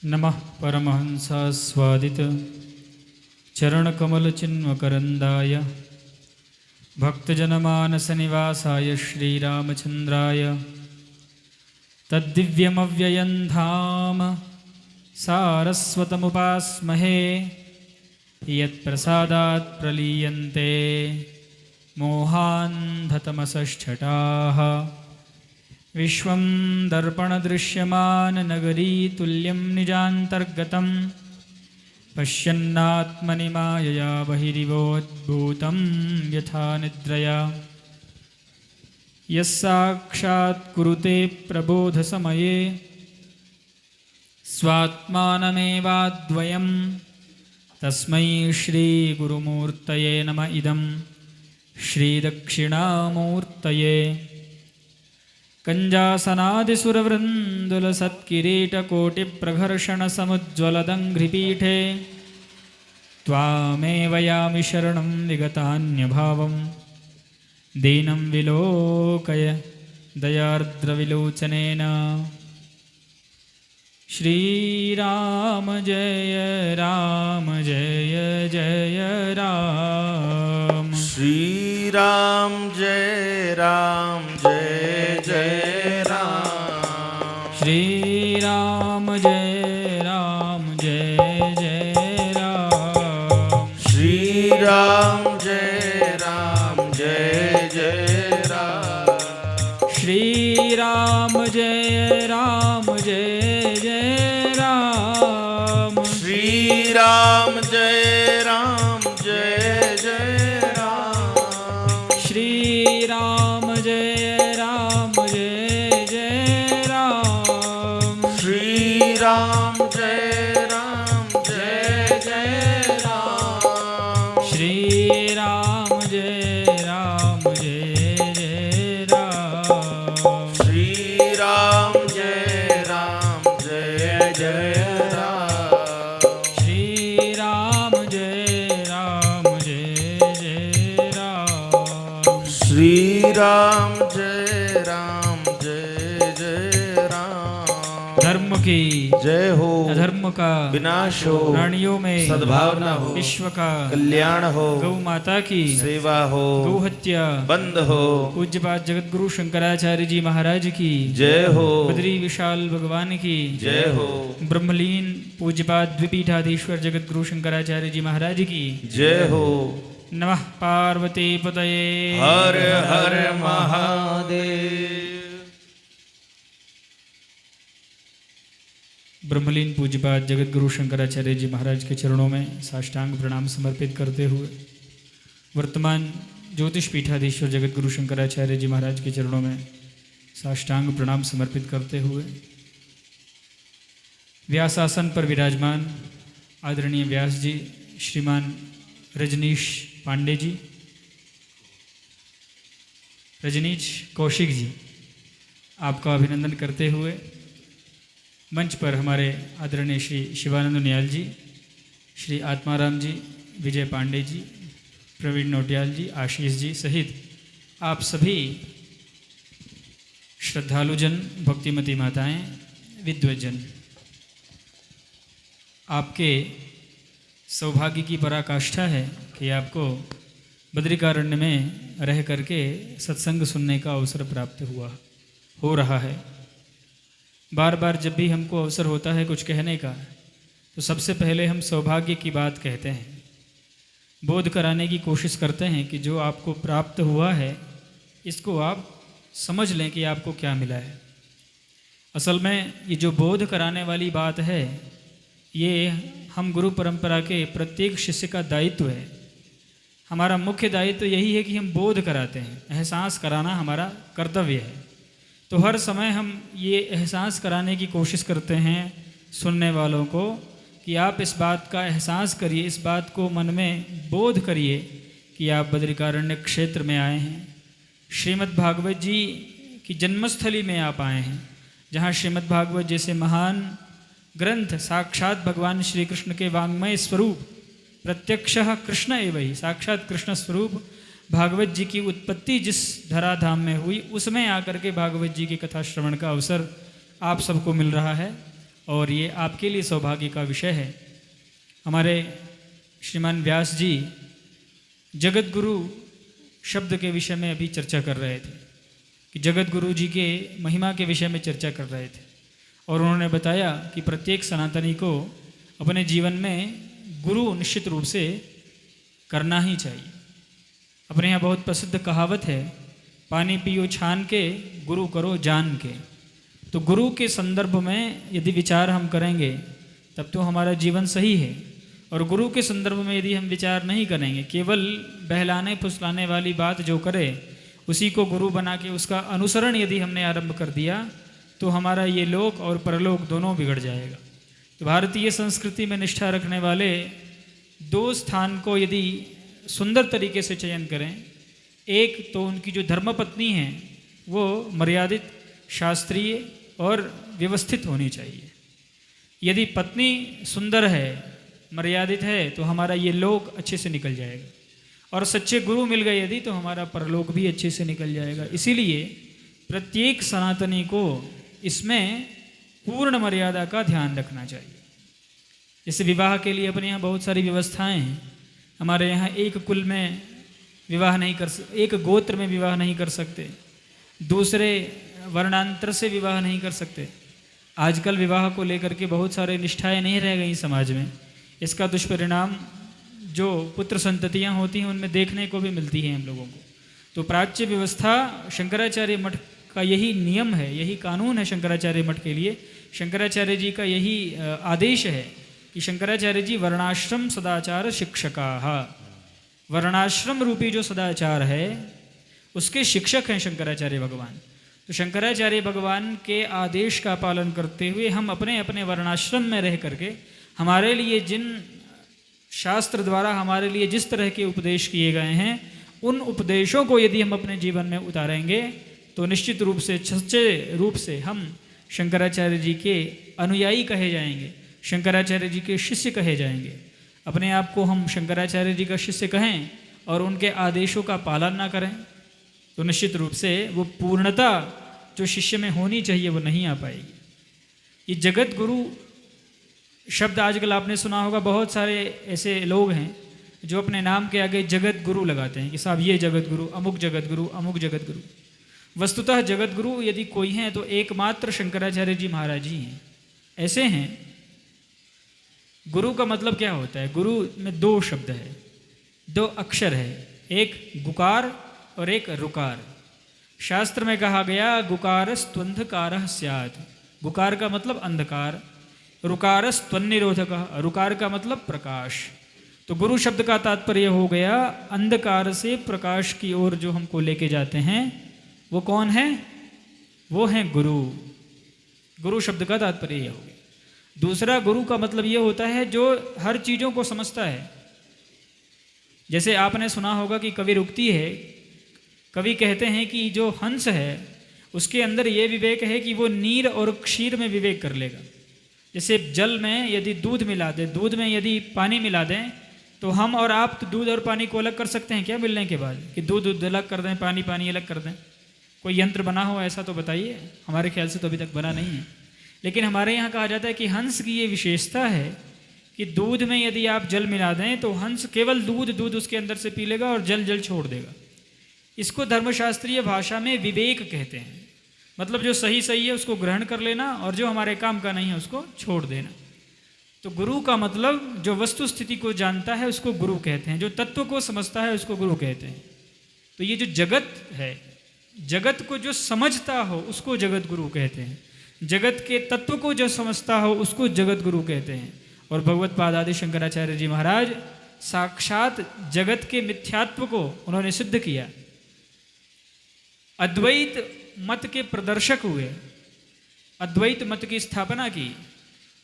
नमः परमहंसास्वादित चरणकमलचिन्मकरन्दाय भक्तजनमानसनिवासाय श्रीरामचन्द्राय तद्दिव्यमव्ययं धाम सारस्वतमुपास्महे यत्प्रसादात् प्रलीयन्ते मोहान्धतमसश्छटाः विश्वं दर्पणदृश्यमाननगरीतुल्यं निजान्तर्गतं पश्यन्नात्मनि मायया बहिरिवोद्भूतं यथा निद्रया यस्साक्षात् कुरुते प्रबोधसमये स्वात्मानमेवाद्वयं तस्मै श्रीगुरुमूर्तये नमः। इदं श्रीदक्षिणामूर्तये कञ्जासनादिसुरवृन्दुलसत्किरीटकोटिप्रघर्षणसमुज्ज्वलदङ्घ्रिपीठे त्वामेव यामि शरणं विगतान्यभावं दीनं विलोकय दयार्द्रविलोचनेन। श्रीराम जय राम जय जय राम। श्रीराम जय राम जय जय राम। श्रीराम जय राम जय जय राम। श्रीराम जय राम जय जय राम। श्रीराम जय राम जय जय राम। श्रीराम जय राम जय जय राम। श्रीराम जय राम जय जय राम। श्रीराम जय राम जय जय राम। श्रीराम जय राम जय जय राम। श्रीराम जय राम जय जय राम। श्रीराम जय राम जय जय राम। श्रीराम जय राम जय जय राम। धर्म की जय हो, अधर्म का विनाश हो, प्राणियों में सद्भावना हो, विश्व का कल्याण हो, गौ माता की सेवा हो, गौ हत्या बंद हो। पूज्यपाद जगतगुरु शंकराचार्य जी महाराज की जय हो, बद्री विशाल भगवान की जय हो, ब्रह्मलीन पूज्यपाद द्विपीठाधीश्वर जगतगुरु शंकराचार्य जी महाराज की जय हो। नमः पार्वती पतये हर हर महादेव। ब्रह्मलीन पूज्यपाद जगतगुरु शंकराचार्य जी महाराज के चरणों में साष्टांग प्रणाम समर्पित करते हुए वर्तमान ज्योतिष पीठाधीश्वर जगतगुरु शंकराचार्य जी महाराज के चरणों में साष्टांग प्रणाम समर्पित करते हुए व्यासासन पर विराजमान आदरणीय व्यास जी श्रीमान रजनीश पांडे जी, रजनीश कौशिक जी, आपका अभिनंदन करते हुए मंच पर हमारे आदरणीय श्री शिवानंद नियाल जी, श्री आत्माराम जी, विजय पांडे जी, प्रवीण नोटियाल जी, आशीष जी सहित आप सभी श्रद्धालुजन, भक्तिमती माताएं, विद्वजन, आपके सौभाग्य की पराकाष्ठा है कि आपको बद्रिकारण्य में रह करके सत्संग सुनने का अवसर प्राप्त हो रहा है। बार बार जब भी हमको अवसर होता है कुछ कहने का तो सबसे पहले हम सौभाग्य की बात कहते हैं, बोध कराने की कोशिश करते हैं कि जो आपको प्राप्त हुआ है इसको आप समझ लें कि आपको क्या मिला है। असल में ये जो बोध कराने वाली बात है ये हम गुरु परंपरा के प्रत्येक शिष्य का दायित्व है। हमारा मुख्य दायित्व यही है कि हम बोध कराते हैं, एहसास कराना हमारा कर्तव्य है। तो हर समय हम ये एहसास कराने की कोशिश करते हैं सुनने वालों को कि आप इस बात का एहसास करिए, इस बात को मन में बोध करिए कि आप बद्रिकारण्य क्षेत्र में आए हैं, श्रीमद् भागवत जी की जन्मस्थली में आप आए हैं, जहाँ श्रीमद् भागवत जैसे महान ग्रंथ साक्षात भगवान श्री कृष्ण के वाङ्मय स्वरूप प्रत्यक्षः कृष्ण एव ही, साक्षात कृष्ण स्वरूप भागवत जी की उत्पत्ति जिस धराधाम में हुई उसमें आकर के भागवत जी की कथा श्रवण का अवसर आप सबको मिल रहा है। और ये आपके लिए सौभाग्य का विषय है। हमारे श्रीमान व्यास जी जगत गुरु शब्द के विषय में अभी चर्चा कर रहे थे कि जगत गुरु जी के महिमा के विषय में चर्चा कर रहे थे, और उन्होंने बताया कि प्रत्येक सनातनी को अपने जीवन में गुरु निश्चित रूप से करना ही चाहिए। अपने यहाँ बहुत प्रसिद्ध कहावत है, पानी पियो छान के, गुरु करो जान के। तो गुरु के संदर्भ में यदि विचार हम करेंगे तब तो हमारा जीवन सही है, और गुरु के संदर्भ में यदि हम विचार नहीं करेंगे, केवल बहलाने फुसलाने वाली बात जो करे उसी को गुरु बना के उसका अनुसरण यदि हमने आरंभ कर दिया तो हमारा ये लोक और परलोक दोनों बिगड़ जाएगा। तो भारतीय संस्कृति में निष्ठा रखने वाले दो स्थान को यदि सुंदर तरीके से चयन करें, एक तो उनकी जो धर्मपत्नी है वो मर्यादित, शास्त्रीय और व्यवस्थित होनी चाहिए। यदि पत्नी सुंदर है, मर्यादित है, तो हमारा ये लोक अच्छे से निकल जाएगा, और सच्चे गुरु मिल गए यदि तो हमारा परलोक भी अच्छे से निकल जाएगा। इसीलिए प्रत्येक सनातनी को इसमें पूर्ण मर्यादा का ध्यान रखना चाहिए। जैसे विवाह के लिए अपने यहाँ बहुत सारी व्यवस्थाएं हैं। हमारे यहाँ एक कुल में विवाह नहीं कर सकते, एक गोत्र में विवाह नहीं कर सकते, दूसरे वर्णांतर से विवाह नहीं कर सकते। आजकल विवाह को लेकर के बहुत सारे निष्ठाएं नहीं रह गई समाज में। इसका दुष्परिणाम जो पुत्र संततियाँ होती हैं उनमें देखने को भी मिलती है हम लोगों को। तो प्राच्य व्यवस्था शंकराचार्य मठ का यही नियम है, यही कानून है शंकराचार्य मठ के लिए। शंकराचार्य जी का यही आदेश है कि शंकराचार्य जी वर्णाश्रम सदाचार शिक्षकाः, वर्णाश्रम रूपी जो सदाचार है उसके शिक्षक हैं शंकराचार्य भगवान। तो शंकराचार्य भगवान के आदेश का पालन करते हुए हम अपने अपने वर्णाश्रम में रह करके हमारे लिए जिन शास्त्र द्वारा हमारे लिए जिस तरह के उपदेश किए गए हैं उन उपदेशों को यदि हम अपने जीवन में उतारेंगे तो निश्चित रूप से सच्चे रूप से हम शंकराचार्य जी के अनुयायी कहे जाएंगे, शंकराचार्य जी के शिष्य कहे जाएंगे। अपने आप को हम शंकराचार्य जी का शिष्य कहें और उनके आदेशों का पालन ना करें तो निश्चित रूप से वो पूर्णता जो शिष्य में होनी चाहिए वो नहीं आ पाएगी। ये जगत गुरु शब्द आजकल आपने सुना होगा, बहुत सारे ऐसे लोग हैं जो अपने नाम के आगे जगत गुरु लगाते हैं कि साहब ये जगत गुरु, अमुक जगत गुरु, अमुक जगत गुरु। वस्तुतः जगत गुरु यदि कोई हैं तो एकमात्र शंकराचार्य जी महाराज जी हैं। ऐसे हैं। गुरु का मतलब क्या होता है? गुरु में दो शब्द है, दो अक्षर है, एक गुकार और एक रुकार। शास्त्र में कहा गया गुकारस्त्वंधकारः स्यात्। गुकार का मतलब अंधकार, रुकारस्त्वन्निरोधकः, रुकार का मतलब प्रकाश। तो गुरु शब्द का तात्पर्य हो गया अंधकार से प्रकाश की ओर जो हमको लेके जाते हैं वो कौन है? वो हैं गुरु। गुरु शब्द का तात्पर्य यह हो गया। दूसरा गुरु का मतलब ये होता है जो हर चीज़ों को समझता है। जैसे आपने सुना होगा कि कवि उक्ति है, कवि कहते हैं कि जो हंस है उसके अंदर ये विवेक है कि वो नीर और क्षीर में विवेक कर लेगा। जैसे जल में यदि दूध मिला दें, दूध में यदि पानी मिला दें तो हम और आप तो दूध और पानी को अलग कर सकते हैं क्या मिलने के बाद? कि दूध अलग कर दें, पानी पानी अलग कर दें? कोई यंत्र बना हो ऐसा तो बताइए। हमारे ख्याल से तो अभी तक बना नहीं है। लेकिन हमारे यहाँ कहा जाता है कि हंस की ये विशेषता है कि दूध में यदि आप जल मिला दें तो हंस केवल दूध उसके अंदर से पी लेगा और जल छोड़ देगा। इसको धर्मशास्त्रीय भाषा में विवेक कहते हैं। मतलब जो सही है उसको ग्रहण कर लेना और जो हमारे काम का नहीं है उसको छोड़ देना। तो गुरु का मतलब जो वस्तु स्थिति को जानता है उसको गुरु कहते हैं, जो तत्व को समझता है उसको गुरु कहते हैं। तो ये जो जगत है, जगत को जो समझता हो उसको जगत गुरु कहते हैं, जगत के तत्व को जो समझता हो उसको जगत गुरु कहते हैं। और भगवत पाद आदि शंकराचार्य जी महाराज साक्षात जगत के मिथ्यात्व को उन्होंने सिद्ध किया। अद्वैत मत के प्रदर्शक हुए, अद्वैत मत की स्थापना की।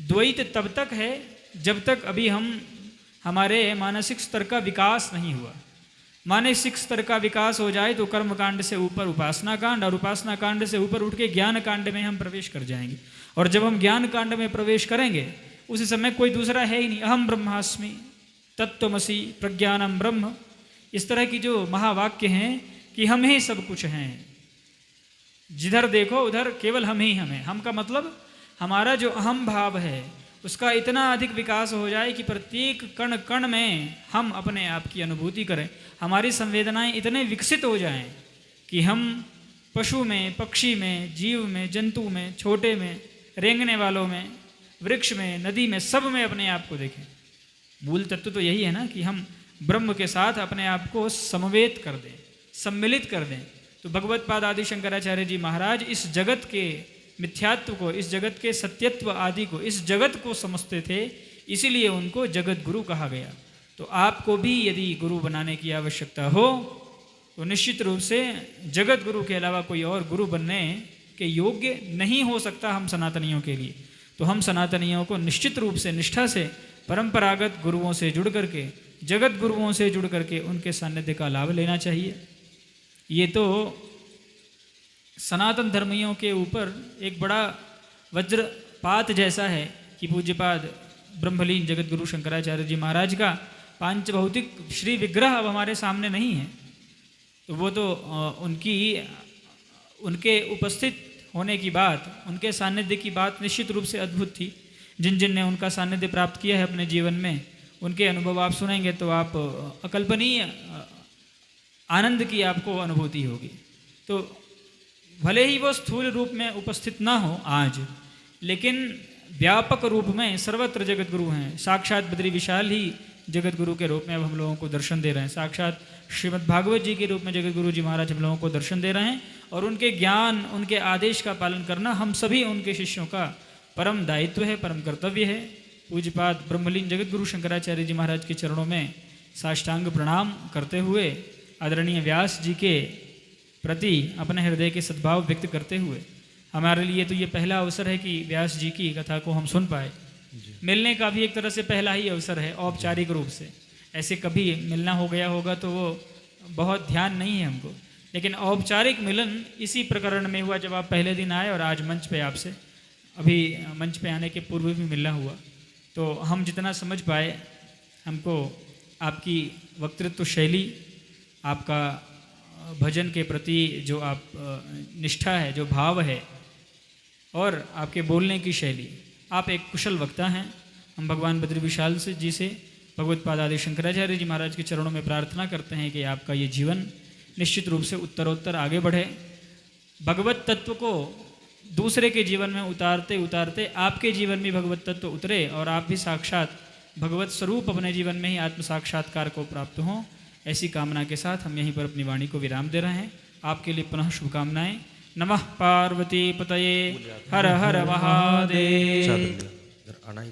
द्वैत तब तक है जब तक अभी हमारे मानसिक स्तर का विकास नहीं हुआ। मानसिक स्तर का विकास हो जाए तो कर्म कांड से ऊपर उपासना कांड, और उपासना कांड से ऊपर उठ के ज्ञान कांड में हम प्रवेश कर जाएंगे। और जब हम ज्ञान कांड में प्रवेश करेंगे उसी समय कोई दूसरा है ही नहीं। अहम ब्रह्मास्मि तत्त्वमसि प्रज्ञानम ब्रह्म, इस तरह की जो महावाक्य हैं कि हम ही सब कुछ हैं। जिधर देखो उधर केवल हम ही हम हैं। हम का मतलब हमारा जो अहम भाव है उसका इतना अधिक विकास हो जाए कि प्रत्येक कण कण में हम अपने आप की अनुभूति करें, हमारी संवेदनाएं इतने विकसित हो जाएं कि हम पशु में, पक्षी में, जीव में, जंतु में, छोटे में, रेंगने वालों में, वृक्ष में, नदी में, सब में अपने आप को देखें। मूल तत्व तो यही है ना कि हम ब्रह्म के साथ अपने आप को समवेत कर दें, सम्मिलित कर दें। तो भगवत पाद आदि शंकराचार्य जी महाराज इस जगत के मिथ्यात्व को, इस जगत के सत्यत्व आदि को, इस जगत को समझते थे, इसीलिए उनको जगत गुरु कहा गया। तो आपको भी यदि गुरु बनाने की आवश्यकता हो तो निश्चित रूप से जगत गुरु के अलावा कोई और गुरु बनने के योग्य नहीं हो सकता हम सनातनियों के लिए। तो हम सनातनियों को निश्चित रूप से निष्ठा से परंपरागत गुरुओं से जुड़ करके, जगत गुरुओं से जुड़ करके उनके सानिध्य का लाभ लेना चाहिए। ये तो सनातन धर्मियों के ऊपर एक बड़ा वज्रपात जैसा है कि पूज्यपाद ब्रह्मलीन जगत गुरु शंकराचार्य जी महाराज का पांचभौतिक श्री विग्रह अब हमारे सामने नहीं है। तो वो तो उनके उपस्थित होने की बात, उनके सानिध्य की बात निश्चित रूप से अद्भुत थी। जिन जिन ने उनका सानिध्य प्राप्त किया है अपने जीवन में, उनके अनुभव आप सुनेंगे तो आप अकल्पनीय आनंद की आपको अनुभूति होगी। तो भले ही वो स्थूल रूप में उपस्थित ना हो आज, लेकिन व्यापक रूप में सर्वत्र जगत गुरु हैं। साक्षात बद्री विशाल ही जगत गुरु के रूप में अब हम लोगों को दर्शन दे रहे हैं। साक्षात श्रीमद् भागवत जी के रूप में जगत गुरु जी महाराज हम लोगों को दर्शन दे रहे हैं। और उनके ज्ञान, उनके आदेश का पालन करना हम सभी उनके शिष्यों का परम दायित्व है, परम कर्तव्य है। पूज्यपाद ब्रह्मलीन जगत गुरु शंकराचार्य जी महाराज के चरणों में साष्टांग प्रणाम करते हुए, आदरणीय व्यास जी के प्रति अपने हृदय के सद्भाव व्यक्त करते हुए, हमारे लिए तो ये पहला अवसर है कि व्यास जी की कथा को हम सुन पाए। मिलने का भी एक तरह से पहला ही अवसर है औपचारिक रूप से। ऐसे कभी मिलना हो गया होगा तो वो बहुत ध्यान नहीं है हमको, लेकिन औपचारिक मिलन इसी प्रकरण में हुआ जब आप पहले दिन आए और आज मंच पे आपसे, अभी मंच पे आने के पूर्व भी मिलना हुआ। तो हम जितना समझ पाए, हमको आपकी वक्तृत्व शैली, आपका भजन के प्रति जो आप निष्ठा है, जो भाव है, और आपके बोलने की शैली, आप एक कुशल वक्ता हैं। हम भगवान बद्री विशाल से जी से, भगवत पाद आदि शंकराचार्य जी महाराज के चरणों में प्रार्थना करते हैं कि आपका ये जीवन निश्चित रूप से उत्तरोत्तर आगे बढ़े। भगवत तत्व को दूसरे के जीवन में उतारते उतारते आपके जीवन में भगवत तत्व उतरे और आप भी साक्षात भगवत स्वरूप अपने जीवन में ही आत्म साक्षात्कार को प्राप्त हों। ऐसी कामना के साथ हम यहीं पर अपनी वाणी को विराम दे रहे हैं। आपके लिए पुनः शुभकामनाएं। नमः पार्वती पतये, हर हर महादेव। आना ही